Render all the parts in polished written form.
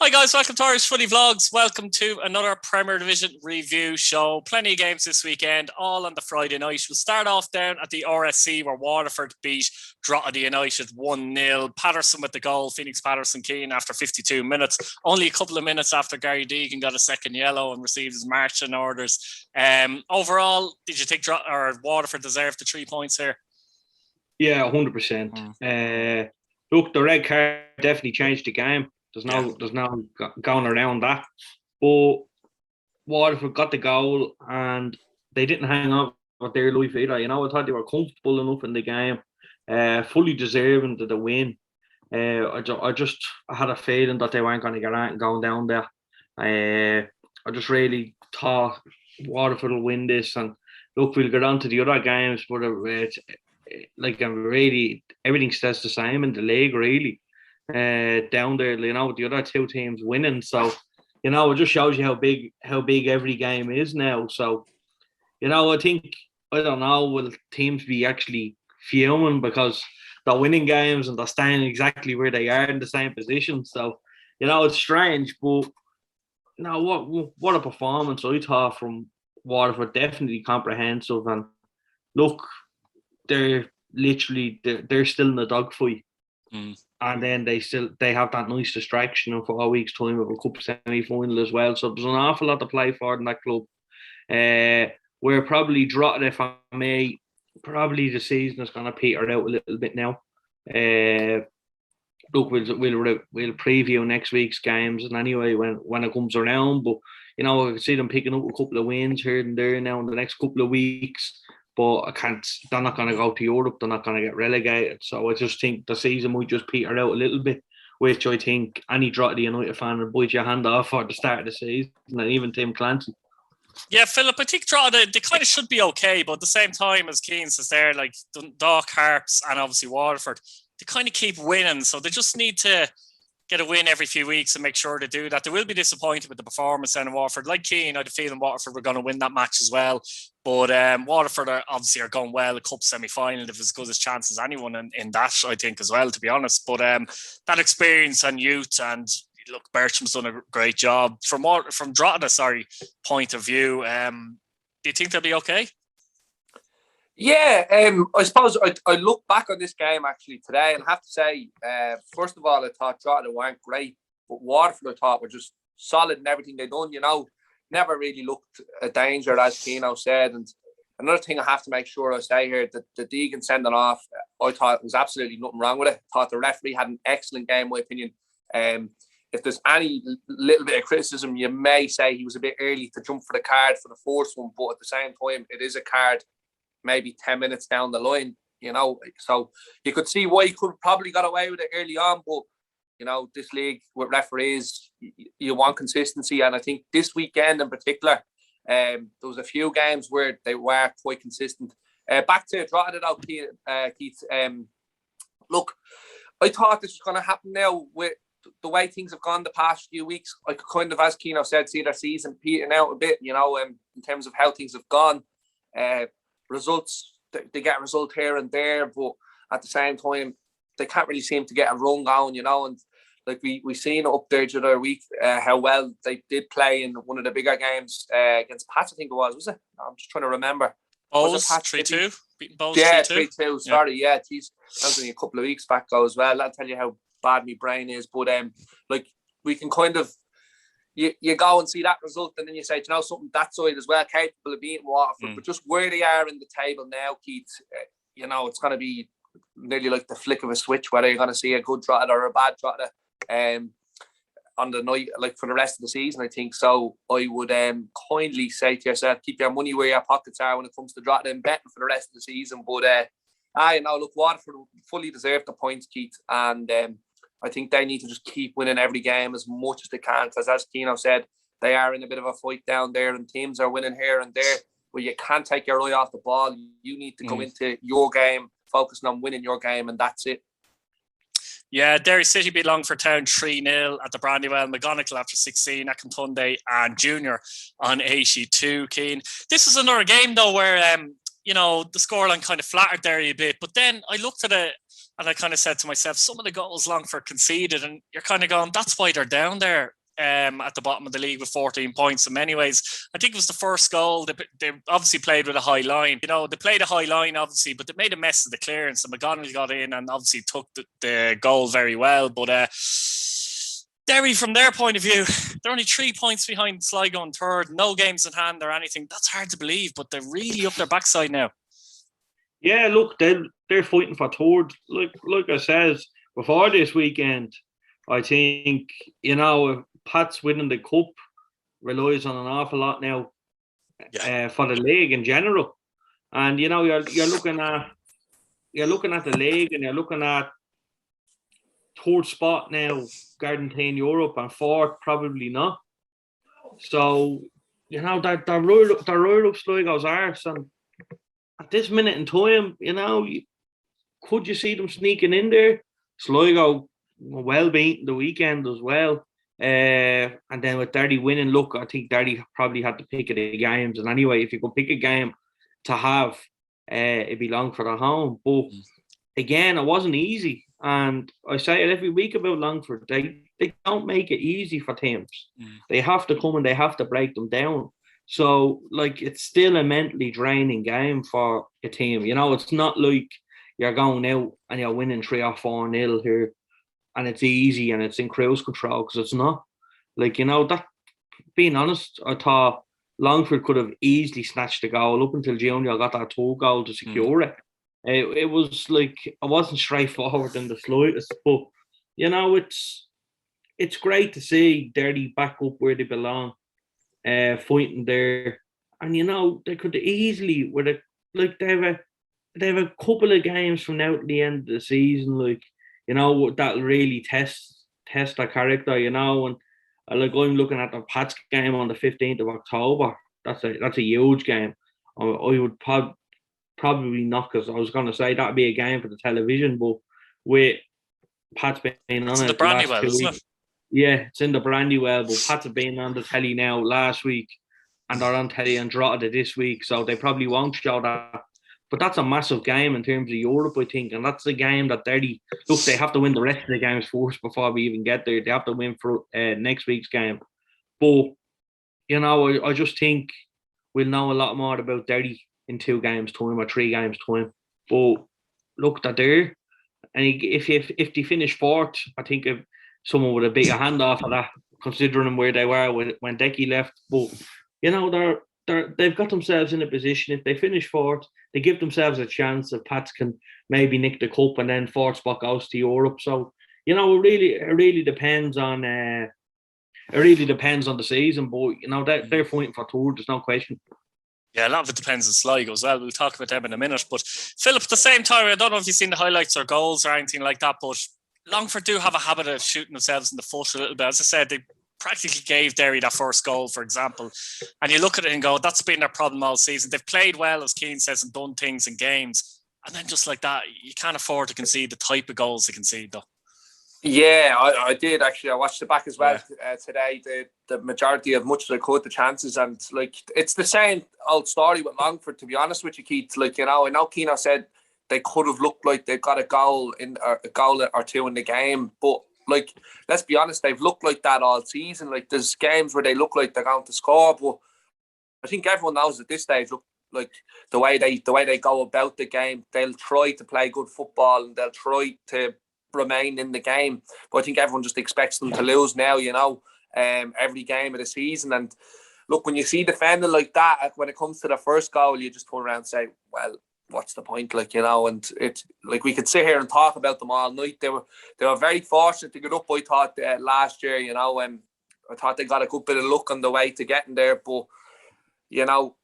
Hi guys, welcome to Irish Footy Vlogs. Welcome to another Premier Division review show. Plenty of games this weekend, all on the Friday night. We'll start off down at the RSC where Waterford beat Drogheda United 1-0. Patterson with the goal, Phoenix Patterson Keane after 52 minutes. Only a couple of minutes after Gary Deegan got a second yellow and received his marching orders. Overall, did you think Waterford deserved the 3 points here? Yeah, 100%. Look, the red card definitely changed the game. There's no going around that. But Waterford got the goal and they didn't hang on with their life either. You know, I thought they were comfortable enough in the game, fully deserving of the win. I had a feeling that they weren't going to get out and going down there. I just really thought Waterford will win this. And look, we'll get on to the other games, but really everything stays the same in the league, really. Down there, you know, the other two teams winning. So, you know, it just shows you how big every game is now. So, you know, I don't know, will teams be actually fuming because they're winning games and they're staying exactly where they are in the same position. So, you know, it's strange, but you know, what a performance I thought from Waterford. Definitely comprehensive, and look, they're still in the dogfight. And then they have that nice distraction in 4 weeks' time of a cup semi-final as well. So there's an awful lot to play for in that club. We're probably Drogheda for me. Probably the season is going to peter out a little bit now. Look, we'll preview next week's games and anyway when it comes around. But you know, I can see them picking up a couple of wins here and there now in the next couple of weeks. But they're not going to go to Europe. They're not going to get relegated. So I just think the season might just peter out a little bit, which I think any Drogheda United fan would bite your hand off for the start of the season, and even Tim Clancy. Yeah, Philip, I think Drogheda, they kind of should be okay, but at the same time, as Keane says there, like Dundalk, Harps, and obviously Waterford, they kind of keep winning. So they just need to get a win every few weeks and make sure they do that. They will be disappointed with the performance down in Waterford. Like Keane, I had a feeling Waterford were going to win that match as well. But Waterford are going well. A cup semi-final, if as good as chance as anyone in that, I think, as well, to be honest. But that experience and youth, and look, Bertram's done a great job. From Drogheda, point of view, do you think they'll be okay? Yeah, I suppose I look back on this game actually today and have to say, first of all, I thought Drogheda weren't great, but Waterford I thought were just solid in everything they done. You know, never really looked a danger, as Keno said. And another thing I have to make sure I say here, that the Deegan sending off, I thought there was absolutely nothing wrong with it. I thought the referee had an excellent game, in my opinion. If there's any little bit of criticism, you may say he was a bit early to jump for the card for the first one, but at the same time, it is a card maybe 10 minutes down the line, you know. So you could see why he could probably got away with it early on, but, you know, this league with referees, you want consistency. And I think this weekend in particular, there was a few games where they were quite consistent. Back to Drogheda though, Keith. Look, I thought this was going to happen now with the way things have gone the past few weeks. I could kind of, as Keno said, see their season petering out a bit, you know, in terms of how things have gone. Results, they get a result here and there, but at the same time, they can't really seem to get a run going, you know. And like we seen up there the other week how well they did play in one of the bigger games against Pats, I think it was it? I'm just trying to remember. Bowls 3-2, beating Bowls 3-2. Yeah, 3-2. Sorry, yeah, geez, that was only a couple of weeks back though as well. That'll tell you how bad my brain is. But like we can kind of. You go and see that result and then you say, you know, something that side as well, capable of beating Waterford, but just where they are in the table now, Keith, you know, it's going to be nearly like the flick of a switch whether you're going to see a good Drogheda or a bad Drogheda on the night, like for the rest of the season, I think. So I would kindly say to yourself, keep your money where your pockets are when it comes to Drogheda and betting for the rest of the season. But you know, look, Waterford fully deserve the points, Keith, and I think they need to just keep winning every game as much as they can, because as Keno said, they are in a bit of a fight down there and teams are winning here and there where you can't take your eye off the ball. You need to go into your game focusing on winning your game, and that's it. Yeah, Derry City beat Longford Town 3-0 at the Brandywell. McGonigal after 16, Akintunde and Junior on 82. Keane. This was another game though where you know, the scoreline kind of flattered Derry a bit, but then I looked at it And I kind of said to myself, some of the goals Longford conceded, and you're kind of going, that's why they're down there at the bottom of the league with 14 points in many ways. I think it was the first goal. They obviously played with a high line. You know, they played a high line, obviously, but they made a mess of the clearance, and McGonigal got in and obviously took the goal very well. But Derry, from their point of view, they're only 3 points behind Sligo in third, no games in hand or anything. That's hard to believe, but they're really up their backside now. Yeah, look, they're fighting for third. Like I says before this weekend, I think, you know, if Pat's winning the cup relies on an awful lot now for the league in general. And you know, you're looking at the league, and you're looking at third spot now, guaranteeing Europe, and fourth probably not. So, you know, they're right up Sligo's arse, and at this minute in time, you know, could you see them sneaking in there? Sligo were well beaten the weekend as well. And then with Derry winning, look, I think Derry probably had to pick of the games. And anyway, if you could pick a game to have, it'd be Longford at home. But again, it wasn't easy. And I say it every week about Longford. They don't make it easy for teams. They have to come and they have to break them down. So, like, it's still a mentally draining game for a team. You know, it's not like you're going out and you're winning 3 or 4-0 here and it's easy and it's in cruise control, because it's not. Like, you know, that, being honest, I thought Longford could have easily snatched the goal up until Junior got that 2 goal to secure it. It was like, it wasn't straightforward in the slightest, but, you know, it's great to see Derry back up where they belong. Fighting there, and you know, they could easily they have a couple of games from now to the end of the season, like, you know, that'll really test their character, you know. And like, I'm looking at the Pats game on the 15th of October. That's a huge game. I would probably not, because I was going to say that'd be a game for the television, but with Pats being on the Brandywell, isn't it? Yeah, it's in the Brandywell, but Pats have been on the telly now last week, and they're on telly in Drogheda this week, so they probably won't show that. But that's a massive game in terms of Europe, I think, and that's the game that Derry, look, they have to win the rest of the games first before we even get there. They have to win for next week's game. But, you know, I just think we'll know a lot more about Derry in 2 games' time or 3 games' time. But look, they're there, and if they finish fourth, I think if someone would have big a hand off of that, considering where they were when Decky left. But, you know, they've got themselves in a position. If they finish fourth, they give themselves a chance. If Pats can maybe nick the cup, and then fourth spot goes to Europe. So, you know, it really depends on the season. But, you know, they're fighting for third. There's no question. Yeah, a lot of it depends on Sligo as well. We'll talk about them in a minute. But Philip, at the same time, I don't know if you've seen the highlights or goals or anything like that, but Longford do have a habit of shooting themselves in the foot a little bit. As I said, they practically gave Derry that first goal, for example. And you look at it and go, that's been their problem all season. They've played well, as Keane says, and done things in games. And then just like that, you can't afford to concede the type of goals they concede, though. Yeah, I did actually. I watched it back as well today. The majority of much as I could, the chances, and like, it's the same old story with Longford, to be honest with you, Keith. Like, you know, I know Keane said they could have looked like they've got a goal or 2 in the game, but like, let's be honest, they've looked like that all season. Like, there's games where they look like they're going to score, but I think everyone knows at this stage, look, like the way they go about the game, they'll try to play good football and they'll try to remain in the game. But I think everyone just expects them to lose now, you know, every game of the season. And look, when you see defending like that, when it comes to the first goal, you just turn around and say, well, what's the point? Like, you know, and it's like, we could sit here and talk about them all night. They were very fortunate to get up, I thought, last year, you know, and I thought they got a good bit of luck on the way to getting there. But, you know,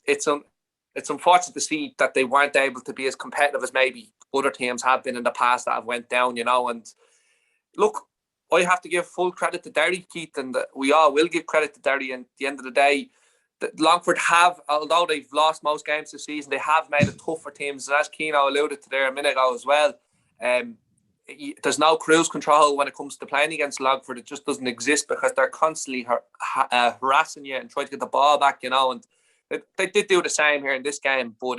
it's unfortunate to see that they weren't able to be as competitive as maybe other teams have been in the past that have went down, you know. And look, I have to give full credit to Derry, Keith, and we all will give credit to Derry. And at the end of the day, Longford have, although they've lost most games this season, they have made it tough for teams. And as Keano alluded to there a minute ago as well, there's no cruise control when it comes to playing against Longford. It just doesn't exist, because they're constantly harassing you and trying to get the ball back, you know. And they did do the same here in this game. But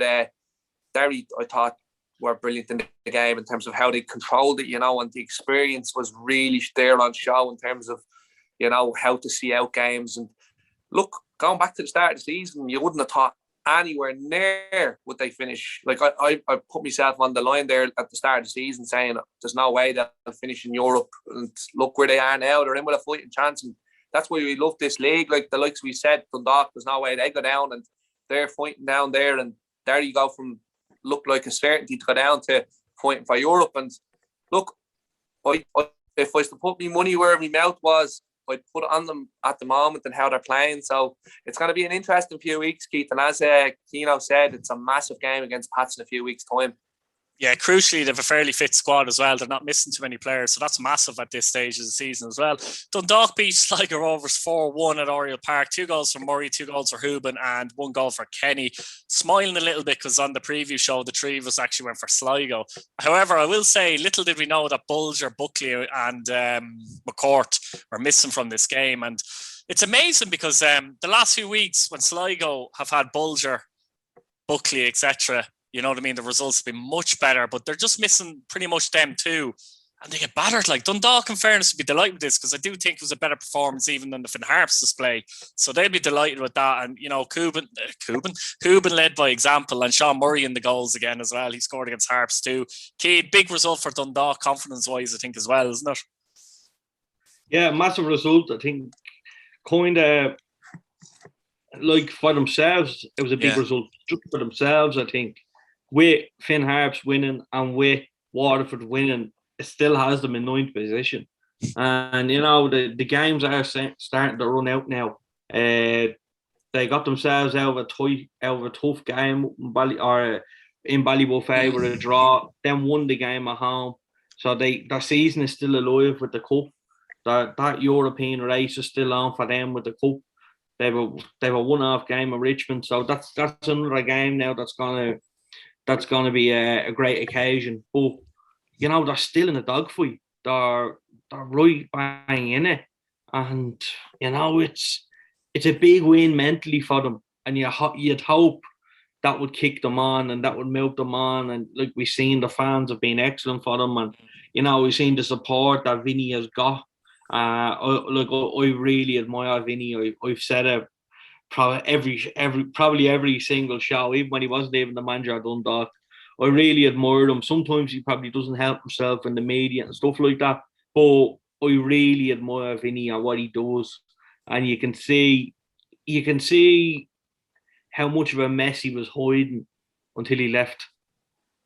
Derry, I thought, were brilliant in the game in terms of how they controlled it, and the experience was really there on show in terms of, how to see out games. And look, going back to the start of the season, you wouldn't have thought anywhere near would they finish. Like I put myself on the line there at the start of the season saying there's no way they'll finish in Europe, and look where they are now. They're in with a fighting chance, and that's why we love this league. Like the likes we said, Dundalk, there's no way they go down, and they're fighting down there, and there you go from look like a certainty to go down to fighting for Europe. And look, I if I was to put my money where my mouth was, I'd put it on them at the moment and how they're playing. So it's going to be an interesting few weeks, Keith. And as Keno said, it's a massive game against Pats in a few weeks' time. Yeah, crucially, they have a fairly fit squad as well. They're not missing too many players, so that's massive at this stage of the season as well. Dundalk beat Sligo Rovers 4-1 at Oriel Park. 2 goals for Murray, 2 goals for Houben, and 1 goal for Kenny. Smiling a little bit because on the preview show, the 3 of us actually went for Sligo. However, I will say, little did we know that Bulger, Buckley and McCourt were missing from this game. And it's amazing because the last few weeks when Sligo have had Bulger, Buckley, etc., you know what I mean? The results have been much better, but they're just missing pretty much them too. And they get battered. Like Dundalk, in fairness, would be delighted with this because I do think it was a better performance even than the Finn Harps display. So they'll be delighted with that. And, Houben led by example, and Sean Murray in the goals again as well. He scored against Harps too. Key, big result for Dundalk, confidence-wise, I think, as well, isn't it? Yeah, massive result. I think kind of like for themselves, it was a big result just for themselves, I think. With Finn Harps winning and with Waterford winning, it still has them in 9th position. And, the games are starting to run out now. They got themselves out of a tough game in Ballybofey with a draw, then won the game at home. So their season is still alive with the cup. That European race is still on for them with the cup. They have a one-off game of Richmond, so that's another game now that's gonna be a great occasion. But they're still in a dogfight. They're right bang in it, and it's a big win mentally for them. And you'd hope that would kick them on and that would melt them on. And like we've seen, the fans have been excellent for them, and we've seen the support that Vinny has got. I really admire Vinny. I've said it probably every single show, even when he wasn't even the manager of Dundalk. I really admire him. Sometimes he probably doesn't help himself in the media and stuff like that, but I really admire Vinny and what he does. And you can see how much of a mess he was hiding until he left.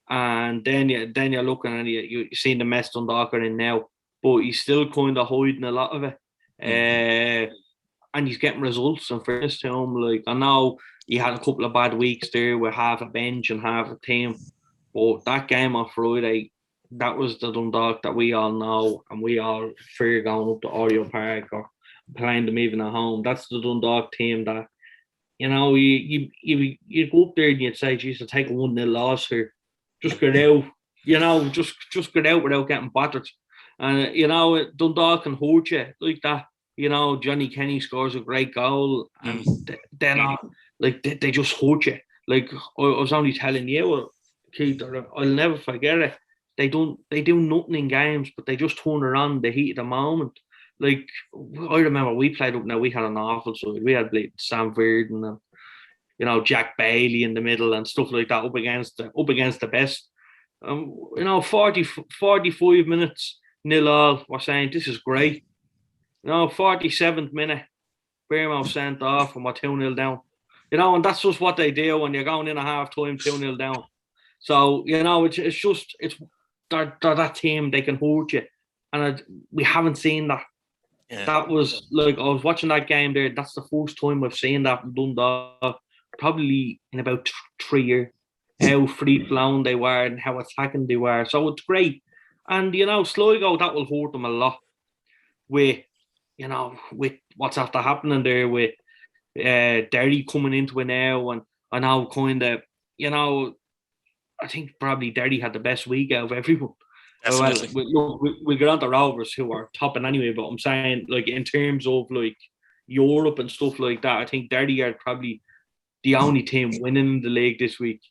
And then you're looking and you're seeing the mess Dundalk are in now, but he's still kind of hiding a lot of it. And he's getting results, and fairness to him. Like, I know he had a couple of bad weeks there with half a bench and half a team, but that game on Friday, that was the Dundalk that we all know and we all fear going up to Oriel Park or playing them even at home. That's the Dundalk team that, you go up there and you'd say, geez, I'll take a 1-0 loss here. Just get out, just get out without getting battered. And, Dundalk can hurt you like that. Johnny Kenny scores a great goal, and they're not like they just hurt you. Like I was only telling you, Keith, I'll never forget it. They do nothing in games, but they just turn around the heat of the moment. Like I remember we played up now. We had an awful side. We had Sam Verdon and Jack Bailey in the middle and stuff like that up against the best. 45 minutes 0-0. We're saying this is great. 47th minute, Bournemouth sent off and we're 2-0 down. And that's just what they do when you're going in a half time 2-0 down. So, it's that team, they can hurt you. And we haven't seen that. Yeah. That was like, I was watching that game there. That's the first time I've seen that in Dundalk, probably in about 3 years. How free-flowing they were and how attacking they were. So it's great. And, Sligo, that will hurt them a lot with what's after happening there with Derry coming into it now, and I know kind of, I think probably Derry had the best week out of everyone. Definitely. We'll get on to Rovers, who are topping anyway, but I'm saying, like, in terms of, like, Europe and stuff like that, I think Derry are probably the only team winning the league this week.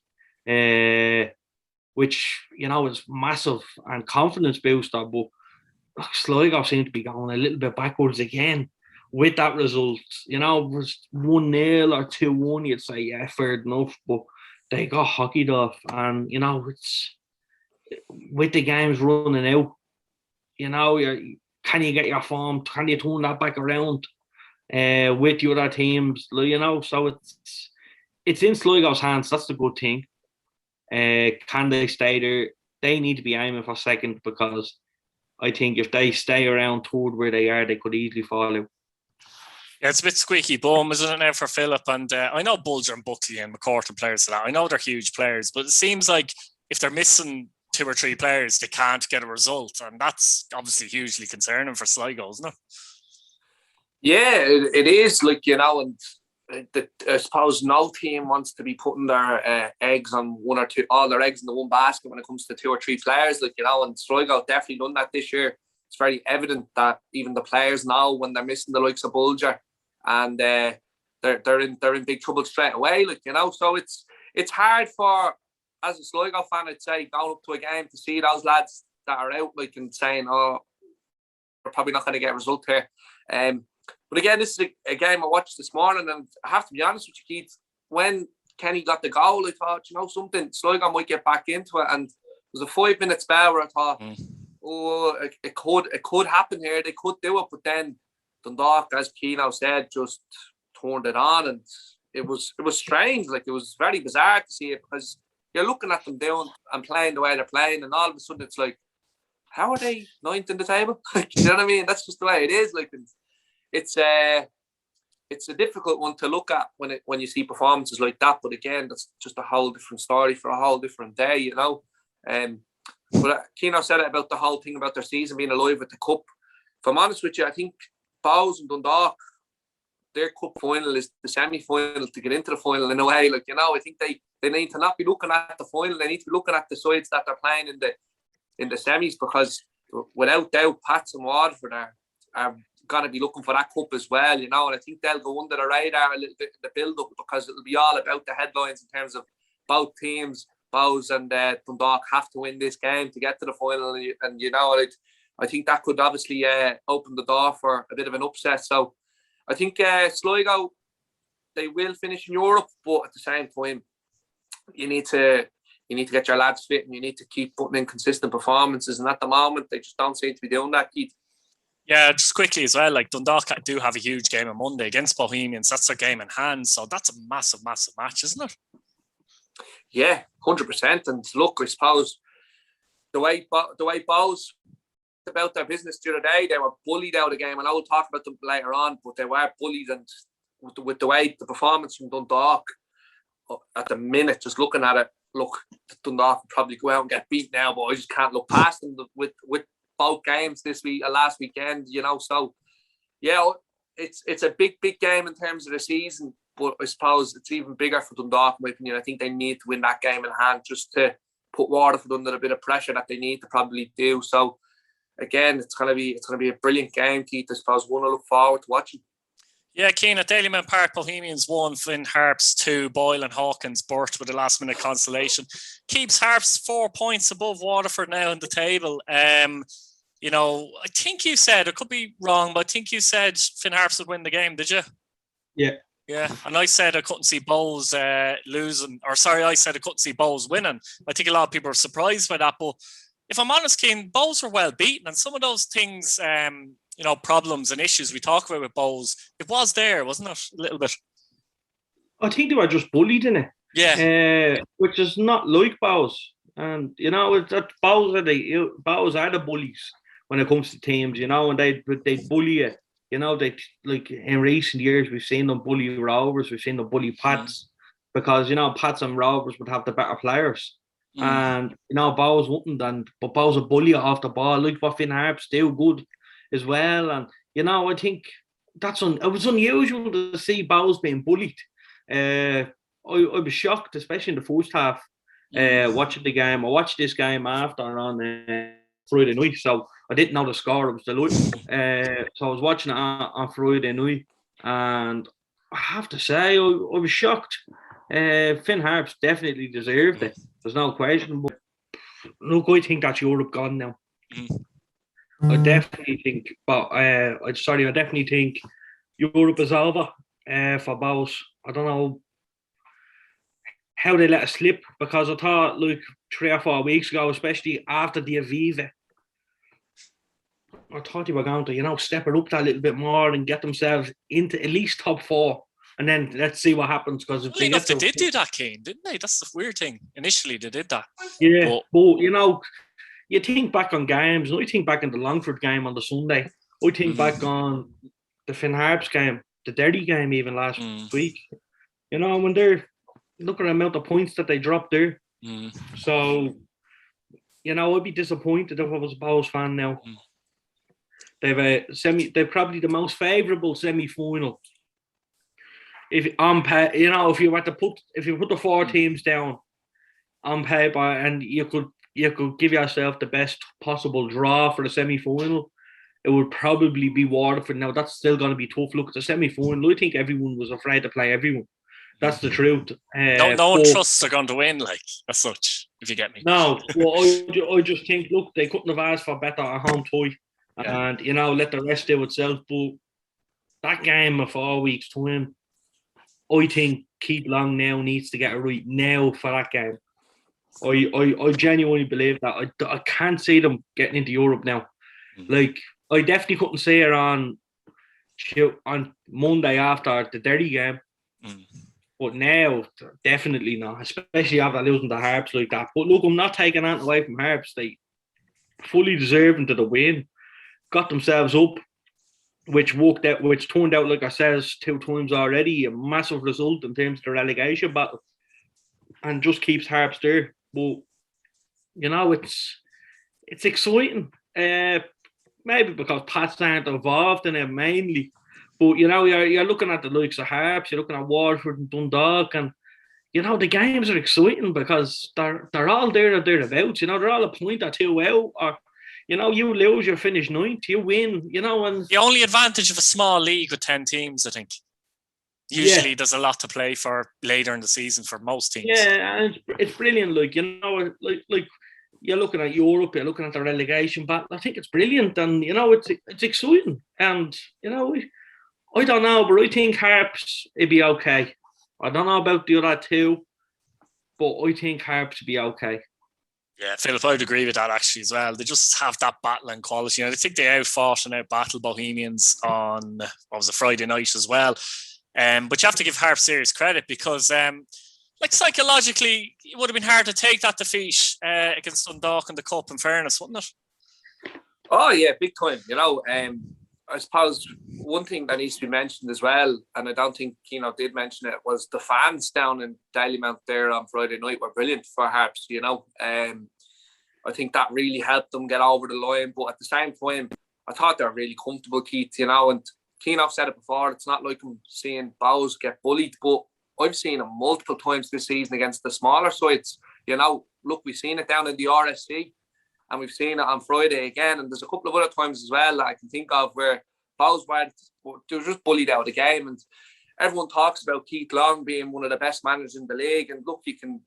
which, is massive and confidence booster. But Sligo seem to be going a little bit backwards again with that result. It was 1-0 or 2-1, you'd say, yeah, fair enough. But they got hockeyed off. And, it's with the games running out, can you get your form? Can you turn that back around with the other teams? So it's in Sligo's hands. That's the good thing. Can they stay there? They need to be aiming for second, because I think if they stay around third where they are, they could easily fall out. Yeah, it's a bit squeaky bum, isn't it, now for Philip? And I know Bulger and Buckley and McCourt are players for that. I know they're huge players, but it seems like if they're missing 2 or 3 players, they can't get a result. And that's obviously hugely concerning for Sligo, isn't it? Yeah, it is. And I suppose no team wants to be putting their eggs on one or two, all their eggs in the one basket when it comes to 2 or 3 players. And Sligo definitely done that this year. It's very evident that even the players now, when they're missing the likes of Bulger, and they're in big trouble straight away. So it's hard for, as a Sligo fan, I'd say, going up to a game to see those lads that are out, and saying, "Oh, we're probably not going to get a result here." But again, this is a game I watched this morning, and I have to be honest with you, Keith. When Kenny got the goal, I thought, something, Sligo might get back into it, and there was a 5-minute spell where I thought, it could happen here. They could do it, but then Dundalk, as Keano said, just turned it on, and it was strange. It was very bizarre to see it, because you're looking at them doing and playing the way they're playing, and all of a sudden it's like, how are they 9th in the table? You know what I mean? That's just the way it is. It's a difficult one to look at when you see performances like that. But again, that's just a whole different story for a whole different day, But Keano said it about the whole thing about their season being alive with the cup. If I'm honest with you, I think Bows and Dundalk, their cup final is the semi-final to get into the final in a way. I think they need to not be looking at the final. They need to be looking at the sides that they're playing in the semis, because without doubt, Pats and Waterford are going to be looking for that cup as well, and I think they'll go under the radar a little bit in the build-up, because it'll be all about the headlines in terms of both teams. Bows and Dundalk have to win this game to get to the final, and I think that could obviously open the door for a bit of an upset. So I think Sligo, they will finish in Europe, but at the same time, you need to get your lads fit, and you need to keep putting in consistent performances, and at the moment they just don't seem to be doing that, Keith. Yeah, just quickly as well, Dundalk do have a huge game on Monday against Bohemians. That's their game in hand, so that's a massive, massive match, isn't it? Yeah, 100%. And look, I suppose the way Bows about their business the other day, they were bullied out of the game, and I will talk about them later on, but they were bullied, and with the way the performance from Dundalk at the minute, just looking at it, look, Dundalk will probably go out and get beat now, but I just can't look past them with both games this week, last weekend, so yeah, it's a big game in terms of the season, but I suppose it's even bigger for Dundalk, in my opinion. I think they need to win that game in hand just to put Waterford under a bit of pressure that they need to probably do. So again, it's gonna be a brilliant game, Keith. I suppose one to look forward to watching. Yeah, Keane, at Daleyman Park, Bohemians 1, Finn Harps 2, Boyle and Hawkins burst with a last-minute consolation. Keeps Harps 4 points above Waterford now on the table. I think you said, I could be wrong, but I think you said Finn Harps would win the game, did you? Yeah. Yeah, and I said I couldn't see Bowles losing, I said I couldn't see Bowles winning. I think a lot of people are surprised by that, but if I'm honest, Keane, Bowles were well beaten, and some of those things, problems and issues we talk about with Bowles, it was there, wasn't it? A little bit. I think they were just bullied in it. Yeah. Which is not like Bowles. And, that Bowles are the bullies when it comes to teams, and they bully you. They, like, in recent years, we've seen them bully Rovers, we've seen them bully Pats, because, Pats and Rovers would have the better players. And, Bowles wouldn't, but Bowles would bully you off the ball, like what Finn Harps do good as well. And, I think it was unusual to see Bowles being bullied. I was shocked, especially in the first half, watching the game. I watched this game after on Friday night, so I didn't know the score. It was delayed. So I was watching it on Friday night, and I have to say, I was shocked. Finn Harps definitely deserved it. There's no question. But look, I think that's Europe gone now. I definitely think, but I definitely think Europe is over for Bows. I don't know how they let it slip, because I thought, like, 3 or 4 weeks ago, especially after the Aviva, I thought they were going to, step it up that little bit more and get themselves into at least top 4. And then let's see what happens. Because if they did do that, Keane, didn't they? That's the weird thing. Initially, they did that. Yeah, but you think back on games. I think back on the Longford game on the Sunday. I think back on the Harps game, the Derry game even last week. When they're looking at the amount of points that they dropped there. So, I'd be disappointed if I was a Bows fan now. They're probably the most favourable semi-final. If you put the 4 teams down on paper, and you could give yourself the best possible draw for the semi-final, it would probably be Waterford. Now that's still going to be tough. Look at the semi-final. I think everyone was afraid to play everyone. That's the truth. No one trusts they're going to win, like, as such, if you get me. No, well, I just think, look, they couldn't have asked for better at home toy, and let the rest do itself. But that game of 4 weeks time, I think Keith Long now needs to get it right now for that game. I genuinely believe that. I can't see them getting into Europe now. Like, I definitely couldn't see it on Monday after the Derry game. But now, definitely not, especially after losing the Harps like that. But look, I'm not taking that away from Harps. They fully deserving to the win. Got themselves up, which turned out, like I said, 2 times already, a massive result in terms of the relegation battle, and just keeps Harps there. But it's exciting. Maybe because Pats aren't involved in it mainly, but you're looking at the likes of Harps, you're looking at Waterford and Dundalk, and the games are exciting because they're all there or thereabouts. They're all a point or 2 out, or you lose, you finish 9th, you win, and the only advantage of a small league with 10 teams, I think. Usually there's a lot to play for later in the season for most teams. Yeah, and it's brilliant. Like, like you're looking at Europe, you're looking at the relegation battle. I think it's brilliant, and it's exciting. And I don't know, but I think Harps it'd be okay. I don't know about the other 2, but I think Harps would be okay. Yeah, Philip, I would agree with that actually as well. They just have that battling quality. I think they outfought and outbattled Bohemians on Friday night as well. But you have to give Harps serious credit because, psychologically, it would have been hard to take that defeat against Dundalk in the Cup, in fairness, wouldn't it? Oh yeah, big time. I suppose one thing that needs to be mentioned as well, and I don't think Keno did mention it, was the fans down in Dalymount there on Friday night were brilliant for Harps. I think that really helped them get over the line. But at the same time, I thought they were really comfortable, Keith. And Keno said it before. It's not like I'm seeing Bows get bullied, but I've seen them multiple times this season against the smaller sides. Look, we've seen it down in the RSC. And we've seen it on Friday again. And there's a couple of other times as well that I can think of where Bows were just bullied out of the game. And everyone talks about Keith Long being one of the best managers in the league. And look, you can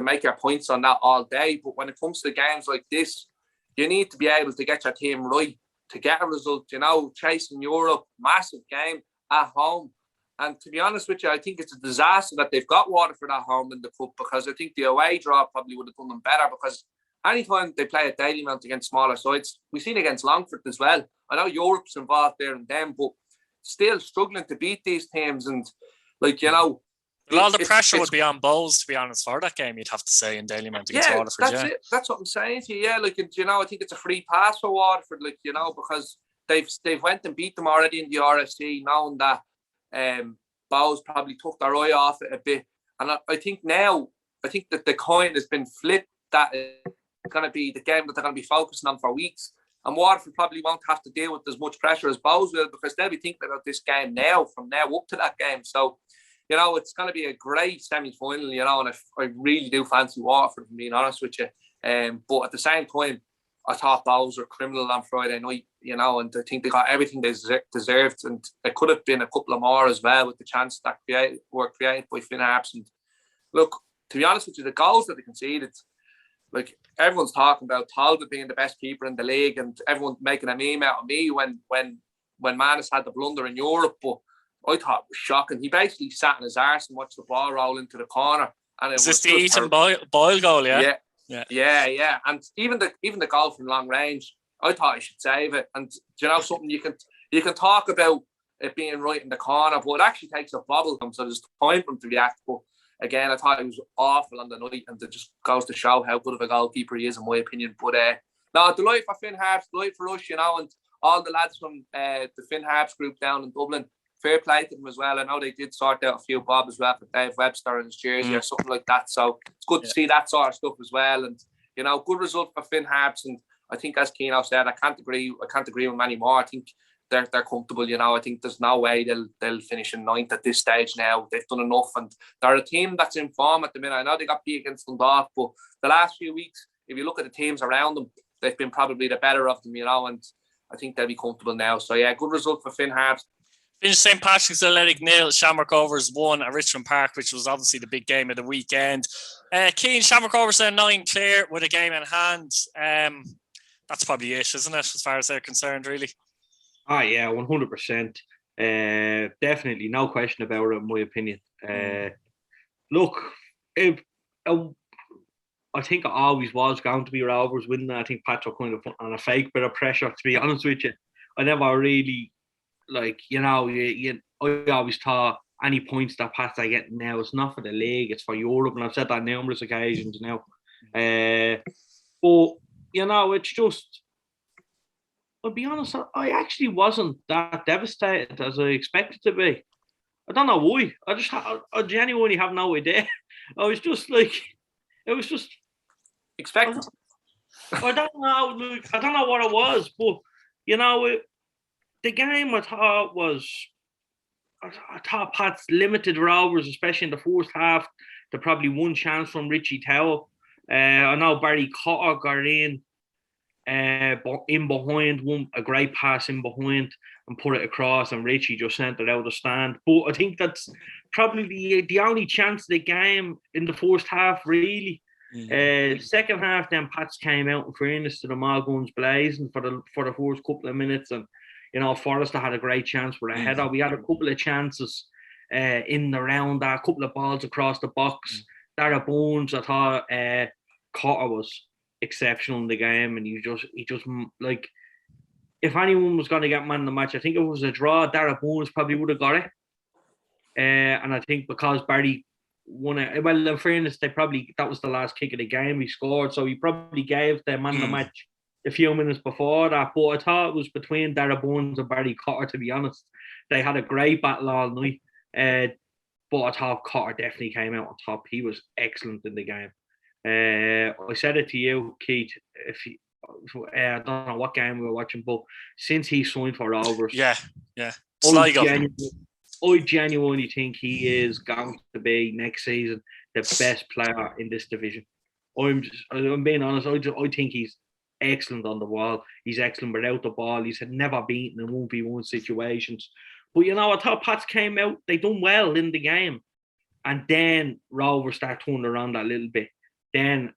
make your points on that all day. But when it comes to games like this, you need to be able to get your team right to get a result. Chasing Europe, massive game at home. And to be honest with you, I think it's a disaster that they've got Waterford at home in the Cup, because I think the away draw probably would have done them better, because anytime they play at Dalymount against smaller sides, we've seen against Longford as well. I know Europe's involved there and them, but still struggling to beat these teams. And all the pressure would be on Bows, to be honest, for that game, you'd have to say, in Dalymount against Waterford. That's it. That's what I'm saying to you. Yeah, I think it's a free pass for Waterford, because they've went and beat them already in the RSC, knowing that Bows probably took their eye off it a bit. And I think that the coin has been flipped, that it's going to be the game that they're going to be focusing on for weeks. And Waterford probably won't have to deal with as much pressure as Bows will, because they'll be thinking about this game now, from now up to that game. So, it's going to be a great semi-final, and I really do fancy Waterford, if I'm being honest with you. But at the same time, I thought Bows were criminal on Friday night, and I think they got everything they deserved. And it could have been a couple of more as well, with the chance that were created by Finn Harps. And look, to be honest with you, the goals that they conceded, like everyone's talking about Talbot being the best keeper in the league, and everyone's making a meme out of me when Manus had the blunder in Europe. But I thought it was shocking. He basically sat in his arse and watched the ball roll into the corner. And it Is was this the Ethan Boyle goal? Yeah. And even the goal from long range, I thought he should save it. And you know something, you can talk about it being right in the corner, but it actually takes a bobble, so there's time for him to react. But again, I thought it was awful on the night, and it just goes to show how good of a goalkeeper he is, in my opinion. But no, delight for Finn Harps, delight for us, you know, and all the lads from the Finn Harps group down in Dublin. Fair play to them as well. I know they did sort out a few bob as well for Dave Webster in his jersey or something like that. So it's good to see that sort of stuff as well. And you know, good result for Finn Harps. And I think, as Keano said, I can't agree with him anymore. I think they're comfortable. You know, I think there's no way they'll finish in ninth at this stage now. They've done enough, and they're a team that's in form at the minute. I know they got beat against Dundalk, but the last few weeks, if you look at the teams around them, they've been probably the better of them. You know, and I think they'll be comfortable now. So yeah, good result for Finn Harps. Finished St. Patrick's Athletic 0, Shamrock Rovers 1 at Richmond Park, which was obviously the big game of the weekend. Keane, Shamrock Rovers are 9 clear with a game in hand. That's probably it, isn't it, as far as they're concerned, really? Oh, yeah, 100%. Definitely, no question about it, in my opinion. Look, I think it always was going to be Rovers winning. I think Patrick kind of put on a fake bit of pressure, to be honest with you. I never really... Like, you know, I always thought any points that Pats are getting now, it's not for the league, it's for Europe. And I've said that on numerous occasions now. But, you know, it's just, I'll be honest, I actually wasn't that devastated as I expected to be. I don't know why. I genuinely have no idea. I was just like, it was just... Expected? I don't know. Like, I don't know what it was, but, you know, the game I thought Pats limited Rovers, especially in the first half, to probably one chance from Richie Towell. I know Barry Cotter got in behind, a great pass in behind and put it across, and Richie just sent it out the stand. But I think that's probably the only chance of the game in the first half, really. Second half, then Pats came out, in fairness to them, all guns blazing for the first couple of minutes, and you know, Forrester had a great chance for a header. We had a couple of chances in the round, a couple of balls across the box. Dara Bones, I thought Cotter was exceptional in the game, and he just like, if anyone was going to get man of the match, I think if it was a draw, Dara Bones probably would have got it. And I think because Barry won it, well, in fairness, that was the last kick of the game he scored, so he probably gave the man of the match a few minutes before that. But I thought it was between Dara Bones and Barry Cotter, to be honest. They had a great battle all night. But I thought Cotter definitely came out on top. He was excellent in the game. I said it to you, Keith, I don't know what game we were watching, but since he signed for Rovers, Sligo. I genuinely think he is going to be next season the best player in this division. I'm being honest. I think he's excellent on the ball. He's excellent without the ball. He's never beaten in 1v1 situations. But, you know, I thought Pats came out, they done well in the game. And then Rovers started turning around a little bit. Then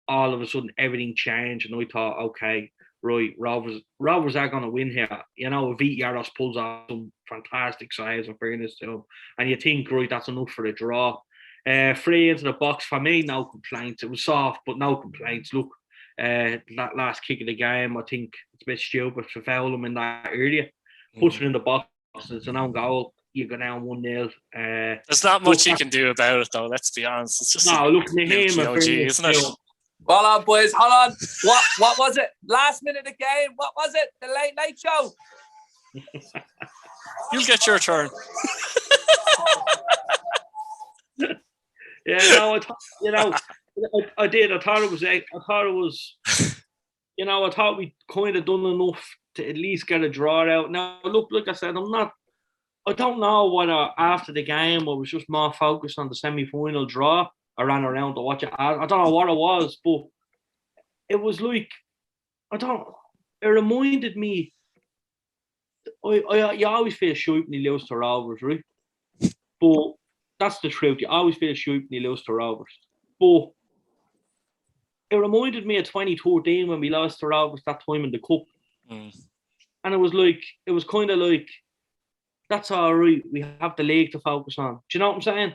all of a sudden everything changed, and I thought, okay, right, Rovers are going to win here. You know, Vít Yaros pulls off some fantastic saves, in fairness to him. And you think, right, that's enough for a draw. 3 into the box, for me, no complaints. It was soft, but no complaints. Look, that last kick of the game, I think it's a bit stupid to foul him in that area. Puts it in the box, it's an own goal. You go down 1-0. There's not much you can do about it, though. Let's be honest. It's just look at him, isn't it? Hold on, boys. Hold on. What was it? Last minute of the game. What was it? The late night show. You'll get your turn. I did. I thought we kind of done enough to at least get a draw out. Now, look, like I said, I don't know whether after the game I was just more focused on the semi-final draw. I ran around to watch it. I don't know what it was, but it was like, it reminded me, you always feel shite when you lose to Rovers, right? But that's the truth. You always feel shite when you lose to Rovers. But it reminded me of 2013 when we lost to Rovers that time in the cup. And it was kind of like, that's all right. We have the league to focus on. Do you know what I'm saying?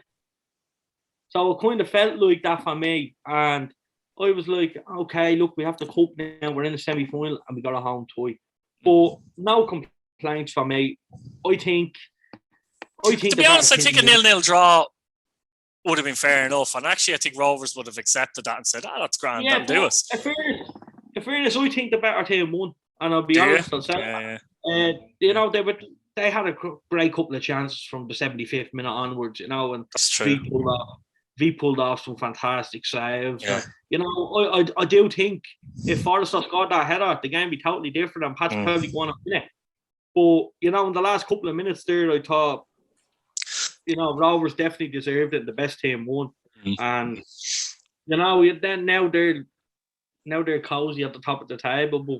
So it kind of felt like that for me. And I was like, okay, look, we have the cup now. We're in the semi-final and we got a home tie. But no complaints for me. I think to be honest, I think a 0-0 draw would have been fair enough. And actually, I think Rovers would have accepted that and said, that's grand, that'll do us. In fairness, I think the better team won. And I'll be honest, I'll say that. You know, they had a great couple of chances from the 75th minute onwards, you know, and that's true. V pulled off some fantastic saves. Yeah. You know, I do think if Forrester scored that header, the game would be totally different and Pat's probably going to win it. But, you know, in the last couple of minutes there, I thought, you know, Rovers definitely deserved it. The best team won. And, you know, now they're cozy at the top of the table, but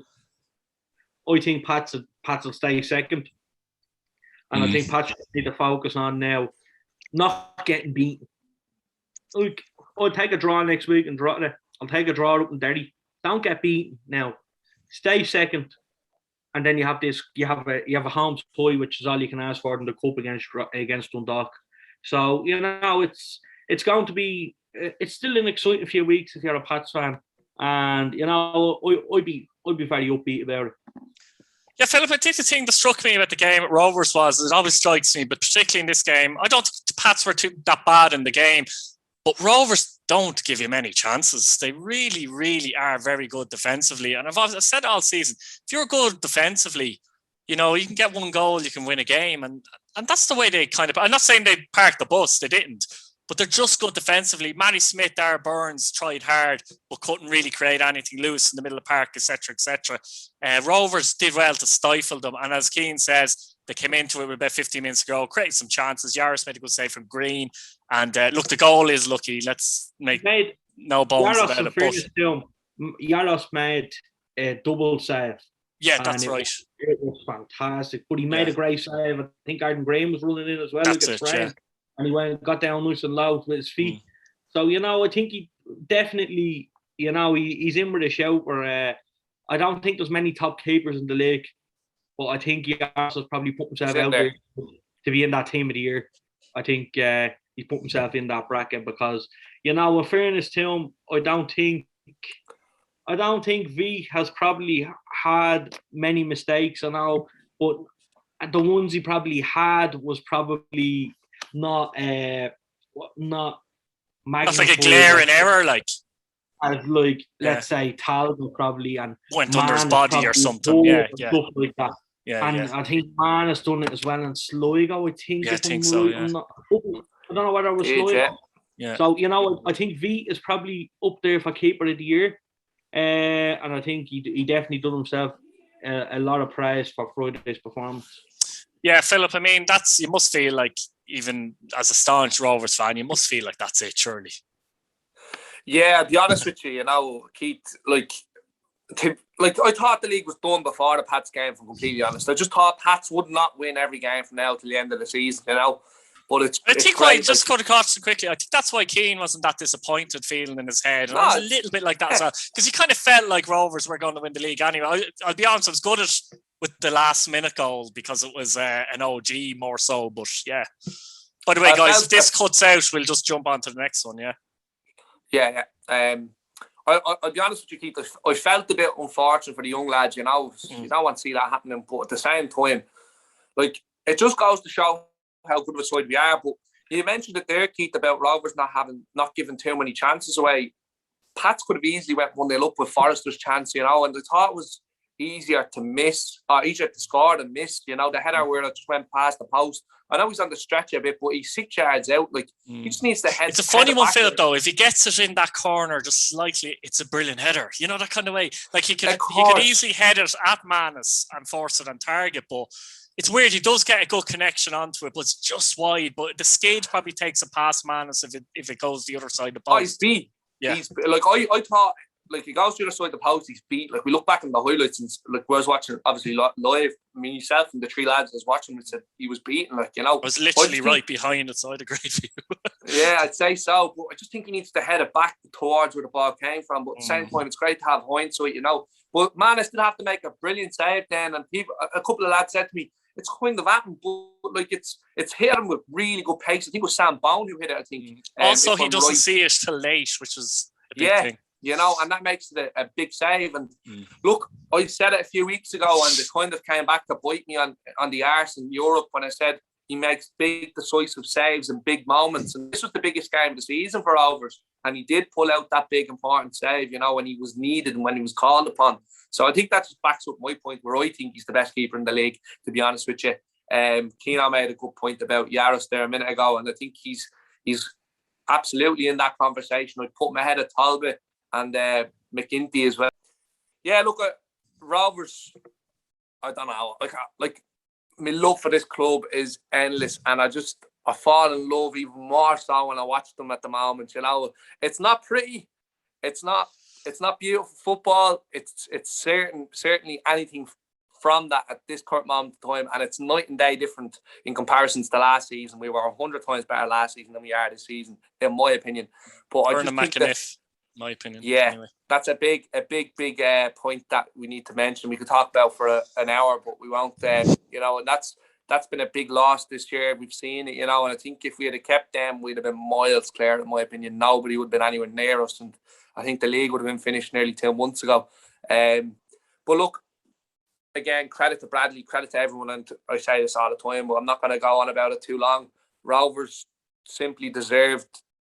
I think Pats will stay second. And I think Pats need to focus on now not getting beaten. Like, I'll take a draw next week in Drogheda. I'll take a draw up in Derry. Don't get beaten now. Stay second. And then you have a home tie, which is all you can ask for in the cup against Dundalk. So, you know, it's going to be, it's still an exciting few weeks if you're a Pats fan. And, you know, I'd be very upbeat about it. Yeah, Philip, I think the thing that struck me about the game at Rovers was, it always strikes me, but particularly in this game, I don't think the Pats were that bad in the game, but Rovers don't give you many chances. They really, really are very good defensively. And I've said all season, if you're good defensively, you know, you can get one goal, you can win a game. And that's the way they kind of, I'm not saying they parked the bus, they didn't, but they're just good defensively. Matty Smith, Dar Burns tried hard, but couldn't really create anything loose in the middle of the park, etc., etc. Rovers did well to stifle them. And as Keane says, they came into it with about 15 minutes ago, created some chances. Yaros made a good save from Green. And look, the goal is lucky. Let's make no bones Yaros about it. Yaros made a double save. Yeah, that's right. It was fantastic. But he made a great save. I think Arden Graham was running in as well. That's it, yeah. And he got down nice and loud with his feet. So, you know, I think he definitely, you know, he's in with a shout. Where I don't think there's many top keepers in the league, but I think Yaros has probably put himself out there to be in that team of the year. I think he's put himself in that bracket because, you know, in fairness to him, I don't think V has probably had many mistakes, I know, but the ones he probably had was probably not that's like a glaring error, as let's say Talbot probably and went under his body or something, stuff like that. I think Man has done it as well in Sligo. I think so. I don't know whether it was Sligo. Yeah. So, you know, I think V is probably up there for keeper of the year, and I think he definitely done himself a lot of praise for Friday's performance. Yeah, Philip, I mean, you must feel like, even as a staunch Rovers fan, you must feel like that's it, surely. Yeah, I'll be honest with you, you know, Keith, I thought the league was done before the Pats game, if I'm completely honest. I just thought Pats would not win every game from now till the end of the season, you know. But I think why, just cut across quickly, I think that's why Keane wasn't that disappointed feeling in his head. And I was a little bit like that as well, because he kind of felt like Rovers were going to win the league anyway. I'll be honest, I was good with the last minute goal because it was an OG more so, but yeah. By the way, guys, if this cuts out, we'll just jump on to the next one, yeah? Yeah. I'll be honest with you, Keith, I felt a bit unfortunate for the young lads, you know. You don't want to see that happening, but at the same time, it just goes to show how good of a side we are. But you mentioned it there, Keith, about Rovers not giving too many chances away. Pats could have easily went 1-0 up with Forrester's chance, you know, and I thought it was easier to score than miss, you know. The header where it just went past the post. I know he's on the stretch a bit, but he's 6 yards out. He just needs to head. It's a funny one, Philip, though. If he gets it in that corner just slightly, it's a brilliant header. You know, that kind of way. He could easily head it at Manus and force it on target, but it's weird. He does get a good connection onto it, but it's just wide. But the skate probably takes a past Manus if it goes the other side of the post. He's beat. Yeah. I thought like he goes through the side of the post, he's beat. Like we look back on the highlights and like we was watching obviously live. I mean, yourself and the three lads was watching and said he was beaten. Like, you know, I was literally right behind it, so I had a great view. Yeah, I'd say so. But I just think he needs to head it back towards where the ball came from. But at the same time, it's great to have hindsight, you know. But man, I still have to make a brilliant save then. And a couple of lads said to me, it's kind of happened, but like it's hit him with really good pace. I think it was Sam Bone who hit it, I think. Also, he doesn't see it till late, which is a big thing. You know, and that makes it a big save. And look, I said it a few weeks ago, and it kind of came back to bite me on the arse in Europe when I said he makes big, decisive saves and big moments. And this was the biggest game of the season for Rovers. And he did pull out that big, important save, you know, when he was needed and when he was called upon. So I think that just backs up my point where I think he's the best keeper in the league, to be honest with you. Keano made a good point about Yaros there a minute ago, and I think he's absolutely in that conversation. I'd put him ahead of Talbot and McGinty as well. Yeah, look, Rovers, I don't know. Like my love for this club is endless, and I fall in love even more so when I watch them at the moment. You know, it's not pretty, it's not beautiful football. It's certainly anything from that at this current moment of time, and it's night and day different in comparison to last season. We were 100 times better last season than we are this season, in my opinion. But I just think that, my opinion. Yeah, anyway. That's a big point that we need to mention. We could talk about for an hour, but we won't. You know, and that's been a big loss this year. We've seen it, you know, and I think if we had kept them, we'd have been miles clear, in my opinion. Nobody would have been anywhere near us, and I think the league would have been finished nearly 2 months ago. But look, again, credit to Bradley, credit to everyone, and I say this all the time, but I'm not going to go on about it too long. Rovers simply deserved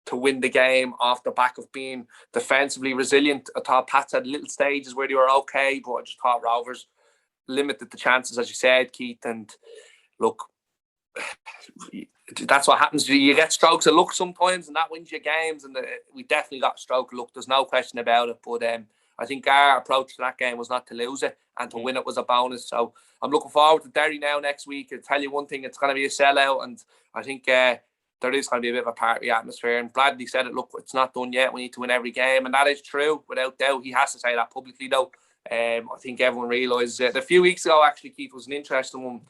to win the game off the back of being defensively resilient. I thought Pats had little stages where they were okay, but I just thought Rovers limited the chances, as you said, Keith. And look, that's what happens. You get strokes of luck sometimes, and that wins you games. And we definitely got a stroke of luck. There's no question about it. But I think our approach to that game was not to lose it, and to win it was a bonus. So I'm looking forward to Derry now next week. I'll tell you one thing, it's going to be a sellout, and I think there is going to be a bit of a party atmosphere. And Bradley said it, look, it's not done yet. We need to win every game. And that is true, without doubt. He has to say that publicly, though. I think everyone realises it. A few weeks ago, actually, Keith, was an interesting one.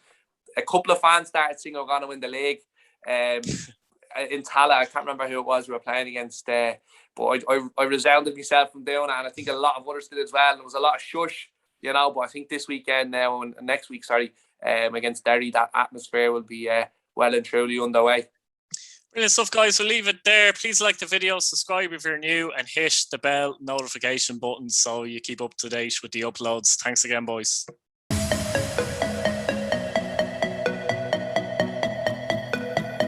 A couple of fans started singing we're going to win the league. In Tala, I can't remember who it was we were playing against. But I resounded myself from doing it. And I think a lot of others did as well. And there was a lot of shush, you know. But I think this weekend now, and next week, against Derry, that atmosphere will be well and truly underway. Brilliant stuff, guys. We'll leave it there. Please like the video, subscribe if you're new, and hit the bell notification button so you keep up to date with the uploads. Thanks again, boys.